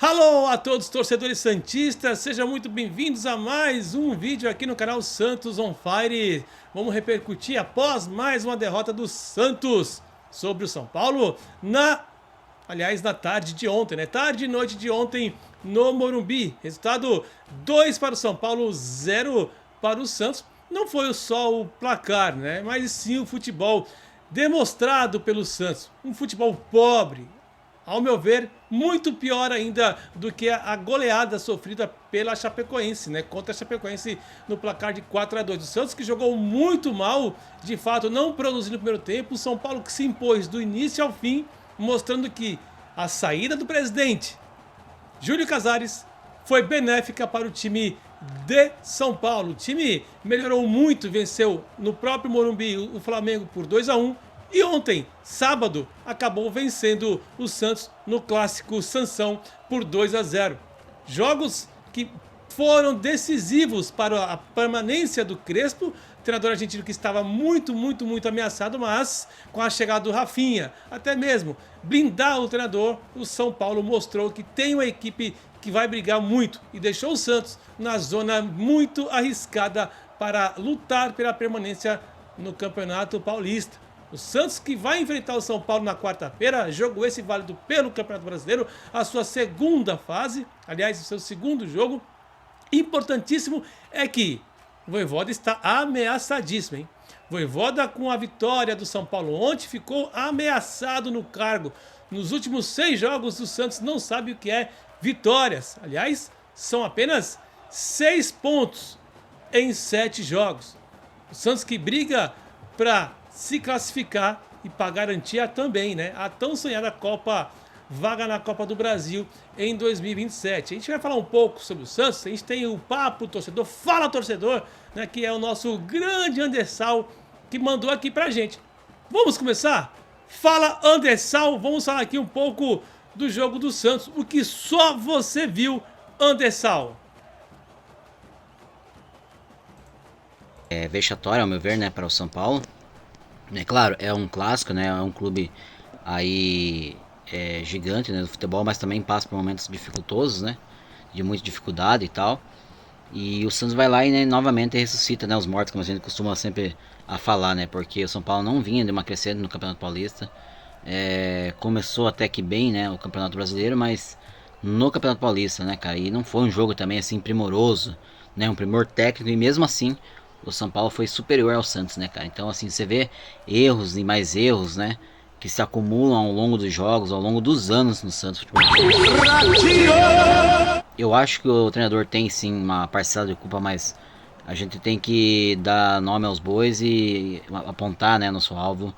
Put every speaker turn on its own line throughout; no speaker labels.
Alô a todos torcedores santistas, sejam muito bem-vindos a mais um vídeo aqui no canal Santos on Fire. Vamos repercutir após mais uma derrota do Santos sobre o São Paulo na tarde de ontem, né? Tarde e noite de ontem no Morumbi. Resultado 2 para o São Paulo, 0 para o Santos. Não foi só o placar, né? Mas sim o futebol demonstrado pelo Santos. Um futebol pobre, ao meu ver, muito pior ainda do que a goleada sofrida pela Chapecoense, né? Contra a Chapecoense no placar de 4-2. O Santos que jogou muito mal, de fato não produziu no primeiro tempo. O São Paulo que se impôs do início ao fim, mostrando que a saída do presidente Júlio Casares foi benéfica para o time de São Paulo. O time melhorou muito, venceu no próprio Morumbi o Flamengo por 2-1. E ontem, sábado, acabou vencendo o Santos no clássico Sansão por 2-0. Jogos que foram decisivos para a permanência do Crespo, treinador argentino que estava muito ameaçado, mas com a chegada do Rafinha, até mesmo blindar o treinador, o São Paulo mostrou que tem uma equipe que vai brigar muito e deixou o Santos na zona muito arriscada para lutar pela permanência no Campeonato Paulista. O Santos que vai enfrentar o São Paulo na quarta-feira, jogo esse válido pelo Campeonato Brasileiro, a sua segunda fase, aliás, o seu segundo jogo. Importantíssimo é que o Vojvoda está ameaçadíssimo, hein? Vojvoda, com a vitória do São Paulo ontem, ficou ameaçado no cargo. Nos últimos 6 jogos, o Santos não sabe o que é vitórias. Aliás, são apenas 6 pontos em 7 jogos. O Santos que briga para se classificar e para garantir também, né, a tão sonhada vaga na Copa do Brasil em 2027. A gente vai falar um pouco sobre o Santos. A gente tem o Papo Torcedor, Fala Torcedor, né, que é o nosso grande Andersal que mandou aqui pra gente. Vamos começar? Fala Andersal, vamos falar aqui um pouco do jogo do Santos, o que só você viu, Andersal.
É vexatório, ao meu ver, né, para o São Paulo. É claro, é um clássico, né? É um clube aí gigante, né, do futebol, mas também passa por momentos dificultosos, né? De muita dificuldade e tal. E o Santos vai lá e, né, novamente ressuscita, né, os mortos, como a gente costuma sempre a falar, né? Porque o São Paulo não vinha de uma crescente no Campeonato Paulista. Começou até que bem, né, o Campeonato Brasileiro, mas no Campeonato Paulista, né, cara? E não foi um jogo também assim primoroso, né? Um primor técnico, e mesmo assim o São Paulo foi superior ao Santos, né, cara? Então, assim, você vê erros e mais erros, né, que se acumulam ao longo dos jogos, ao longo dos anos no Santos. Eu acho que o treinador tem sim uma parcela de culpa, mas a gente tem que dar nome aos bois e apontar, né, nosso alvo,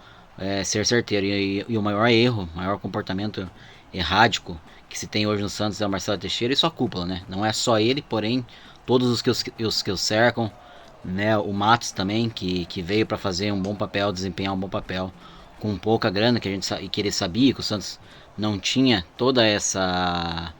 ser certeiro. E o maior erro, o maior comportamento errático que se tem hoje no Santos é o Marcelo Teixeira e sua cúpula, né? Não é só ele, porém todos os que o cercam, né? O Matos também, que veio para fazer um bom papel, desempenhar um bom papel com pouca grana, que ele sabia que o Santos não tinha toda essa,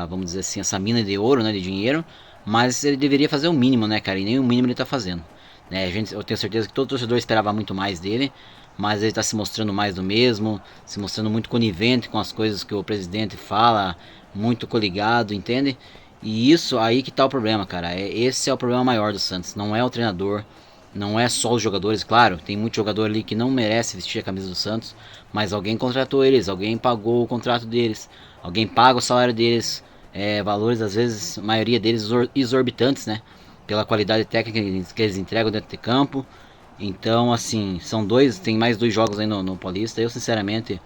vamos dizer assim, essa mina de ouro, né, de dinheiro, mas ele deveria fazer o mínimo, né, cara? E nem o mínimo ele tá fazendo, né? Eu tenho certeza que todo torcedor esperava muito mais dele, mas ele tá se mostrando mais do mesmo, se mostrando muito conivente com as coisas que o presidente fala, muito coligado, entende? E isso aí que tá o problema, cara. Esse é o problema maior do Santos. Não é o treinador, não é só os jogadores. Claro, tem muito jogador ali que não merece vestir a camisa do Santos, mas alguém contratou eles, alguém pagou o contrato deles, alguém paga o salário deles, valores às vezes, a maioria deles exorbitantes, né? Pela qualidade técnica que eles entregam dentro de campo. Então, assim, tem mais 2 jogos aí no Paulista. Eu, sinceramente,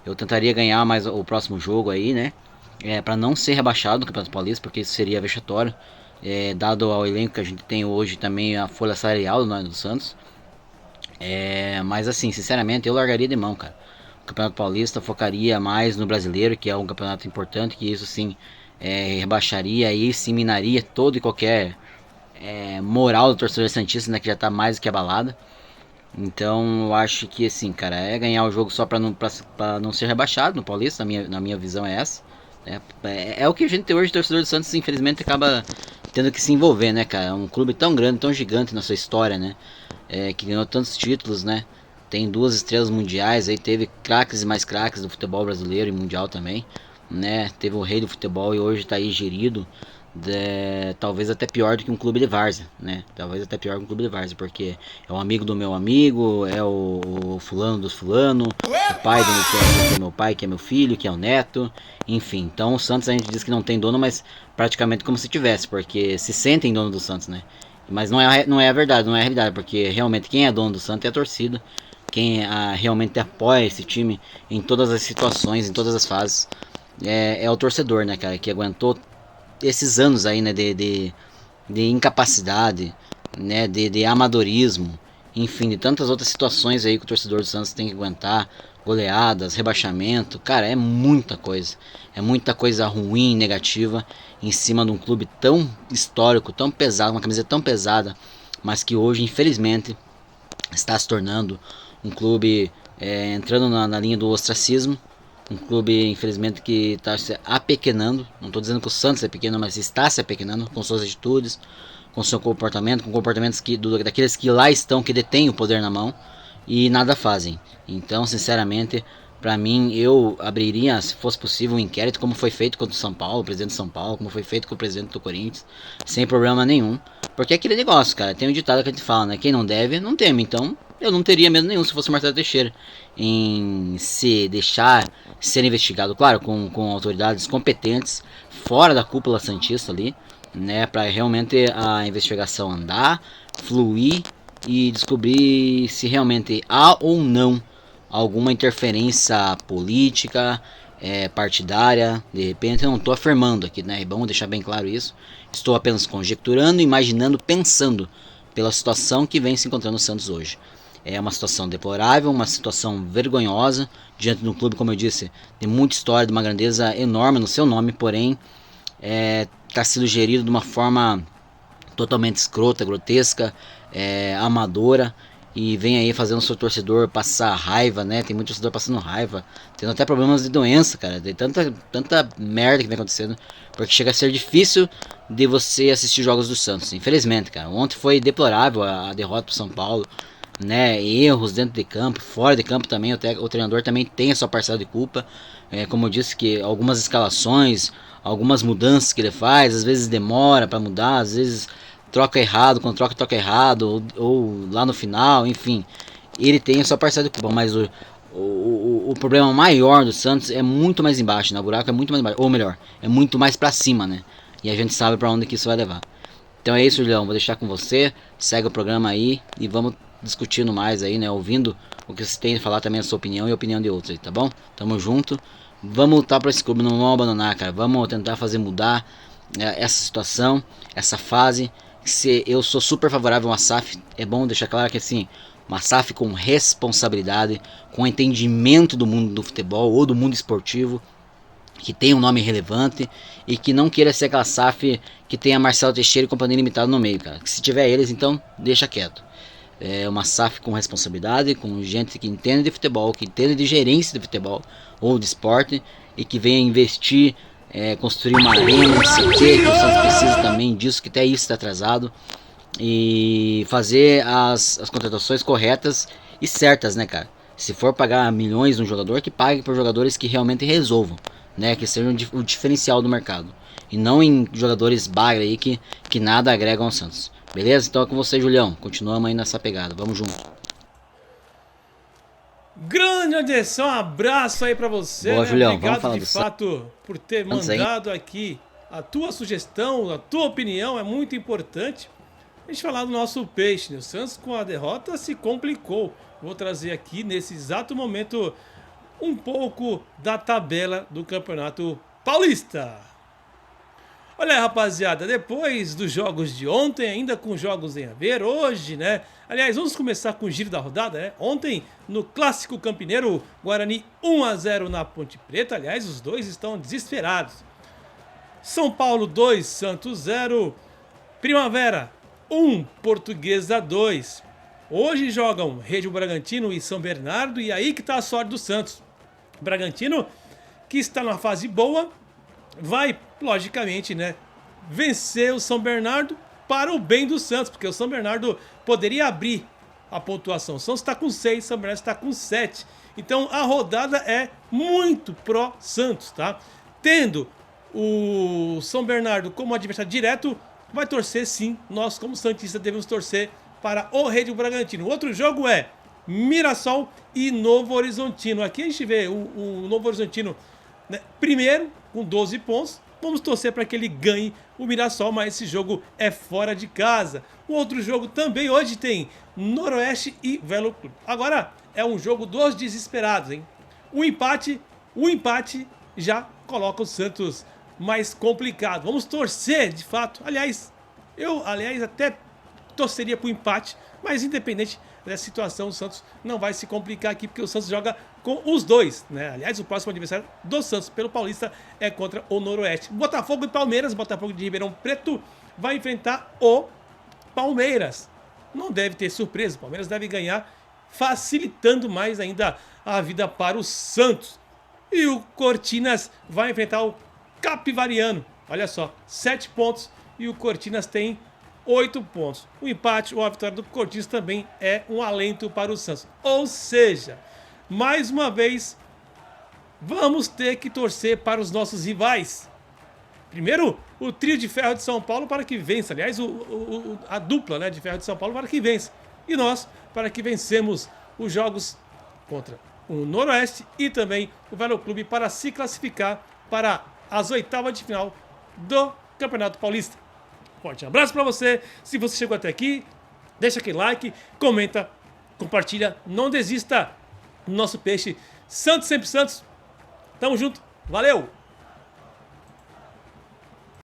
eu tentaria ganhar mais o próximo jogo aí, né? Para não ser rebaixado no Campeonato Paulista, porque isso seria vexatório, dado ao elenco que a gente tem hoje, também a folha salarial do Santos. Mas assim, sinceramente, eu largaria de mão, cara. O Campeonato Paulista focaria mais no Brasileiro, que é um campeonato importante, que isso sim rebaixaria e sim minaria todo e qualquer moral do torcedor santista, né, que já tá mais do que abalada. Então eu acho que assim, cara, ganhar o jogo só pra não ser rebaixado no Paulista, na minha visão é essa. É o que a gente tem hoje, torcedor do Santos, infelizmente acaba tendo que se envolver, né, cara? É um clube tão grande, tão gigante na sua história, né? Que ganhou tantos títulos, né? Tem 2 estrelas mundiais, aí teve craques e mais craques do futebol brasileiro e mundial também. né? Teve o rei do futebol e hoje está aí gerido, talvez até pior do que um clube de várzea, né? Talvez até pior que um clube de várzea, porque é um amigo do meu amigo, é o fulano do fulano, o pai do que é meu pai, que é meu filho, que é o neto, enfim. Então o Santos a gente diz que não tem dono, mas praticamente como se tivesse, porque se sentem dono do Santos, né? Mas não é a verdade, não é a realidade, porque realmente quem é dono do Santos é a torcida, quem realmente apoia esse time em todas as situações, em todas as fases, é o torcedor, né, cara, que aguentou esses anos aí, né, de incapacidade, né, de amadorismo, enfim, de tantas outras situações aí que o torcedor do Santos tem que aguentar, goleadas, rebaixamento, cara, é muita coisa ruim, negativa, em cima de um clube tão histórico, tão pesado, uma camisa tão pesada, mas que hoje, infelizmente, está se tornando um clube entrando na linha do ostracismo, um clube, infelizmente, que está se apequenando. Não estou dizendo que o Santos é pequeno, mas está se apequenando com suas atitudes, com seu comportamento, com comportamentos daqueles que lá estão, que detêm o poder na mão e nada fazem. Então, sinceramente, para mim, eu abriria, se fosse possível, um inquérito, como foi feito contra o São Paulo, o presidente de São Paulo, como foi feito com o presidente do Corinthians, sem problema nenhum. Porque é aquele negócio, cara. Tem um ditado que a gente fala, né? Quem não deve, não teme. Então, eu não teria medo nenhum se fosse o Marcelo Teixeira em se deixar ser investigado, claro, com autoridades competentes, fora da cúpula santista ali, né? Para realmente a investigação andar, fluir e descobrir se realmente há ou não alguma interferência política, partidária. De repente, eu não estou afirmando aqui, né? É bom deixar bem claro isso. Estou apenas conjecturando, imaginando, pensando pela situação que vem se encontrando o Santos hoje. É uma situação deplorável, uma situação vergonhosa, diante de um clube, como eu disse, de muita história, de uma grandeza enorme no seu nome, porém está sendo gerido de uma forma totalmente escrota, grotesca, amadora, e vem aí fazendo o seu torcedor passar raiva, né? Tem muito torcedor passando raiva, tendo até problemas de doença, cara. Tem tanta merda que vem acontecendo, porque chega a ser difícil de você assistir jogos do Santos, infelizmente, cara. Ontem foi deplorável a derrota pro São Paulo, né? Erros dentro de campo, fora de campo também. O treinador também tem a sua parcela de culpa. Como eu disse, que algumas escalações, algumas mudanças que ele faz, às vezes demora para mudar, às vezes troca errado, quando toca errado, ou lá no final, enfim. Ele tem a sua parcela de culpa, mas o problema maior do Santos é muito mais embaixo, né? O buraco é muito mais embaixo, ou melhor, é muito mais para cima, né? E a gente sabe para onde que isso vai levar. Então é isso, Julião, vou deixar com você, segue o programa aí e vamos discutindo mais aí, né? Ouvindo o que você tem a falar também, a sua opinião e a opinião de outros aí, tá bom? Tamo junto. Vamos lutar para esse clube, não vamos abandonar, cara. Vamos tentar fazer mudar essa situação, essa fase. Se eu sou super favorável a uma SAF, é bom deixar claro que assim, uma SAF com responsabilidade, com entendimento do mundo do futebol ou do mundo esportivo, que tem um nome relevante e que não queira ser aquela SAF que tenha Marcelo Teixeira e Companhia Limitada no meio, cara. Que se tiver eles, então deixa quieto. É uma SAF com responsabilidade, com gente que entende de futebol, que entende de gerência de futebol ou de esporte e que venha investir, construir uma arena, um CT, que o Santos precisa também disso, que até isso está atrasado, e fazer as contratações corretas e certas, né, cara? Se for pagar milhões num jogador, que pague por jogadores que realmente resolvam, né, que sejam o diferencial do mercado, e não em jogadores bagra aí que nada agregam ao Santos. Beleza? Então é com você, Julião. Continuamos aí nessa pegada. Vamos junto.
Grande Anderson, um abraço aí pra você.
Boa,
né?
Julião.
Obrigado
Vamos falar
de fato por ter mandado aqui a tua sugestão, a tua opinião, é muito importante. A gente falar do nosso peixe, né? O Santos com a derrota se complicou. Vou trazer aqui nesse exato momento um pouco da tabela do Campeonato Paulista. Olha aí, rapaziada, depois dos jogos de ontem, ainda com jogos em haver, hoje, né? Aliás, vamos começar com o giro da rodada, né? Ontem, no Clássico Campineiro, Guarani 1-0 na Ponte Preta. Aliás, os dois estão desesperados. São Paulo 2, Santos 0. Primavera 1, Portuguesa 2. Hoje jogam Rede Bragantino e São Bernardo, e aí que tá a sorte do Santos. Bragantino, que está numa fase boa, vai, logicamente, né, vencer o São Bernardo para o bem do Santos, porque o São Bernardo poderia abrir a pontuação. O Santos está com 6, o São Bernardo está com 7. Então a rodada é muito pró Santos, tá? tendo o São Bernardo como adversário direto, vai torcer sim. Nós, como santistas, devemos torcer para o Red Bull Bragantino. O outro jogo é Mirassol e Novo Horizontino. Aqui a gente vê o Novo Horizontino, né, primeiro, com 12 pontos. Vamos torcer para que ele ganhe o Mirassol, mas esse jogo é fora de casa. O outro jogo também hoje tem Noroeste e Velo Clube. Agora é um jogo dos desesperados, hein? O empate já coloca o Santos mais complicado. Vamos torcer, de fato. Eu até torceria para o empate, mas independente dessa situação, o Santos não vai se complicar aqui, porque o Santos joga com os dois, né? Aliás, o próximo adversário do Santos pelo Paulista é contra o Noroeste. Botafogo e Palmeiras. Botafogo de Ribeirão Preto vai enfrentar o Palmeiras. Não deve ter surpresa, o Palmeiras deve ganhar, facilitando mais ainda a vida para o Santos. E o Cortinas vai enfrentar o Capivariano. Olha só, 7 pontos e o Cortinas tem 8 pontos. O empate ou a vitória do Cortinas também é um alento para o Santos. Ou seja, mais uma vez, vamos ter que torcer para os nossos rivais. Primeiro, o trio de ferro de São Paulo para que vença. Aliás, a dupla, né, de ferro de São Paulo para que vença. E nós, para que vencemos os jogos contra o Noroeste e também o Velo Clube para se classificar para as oitavas de final do Campeonato Paulista. Forte abraço para você. Se você chegou até aqui, deixa aquele like, comenta, compartilha. Não desista do nosso peixe. Santos sempre Santos. Tamo junto. Valeu!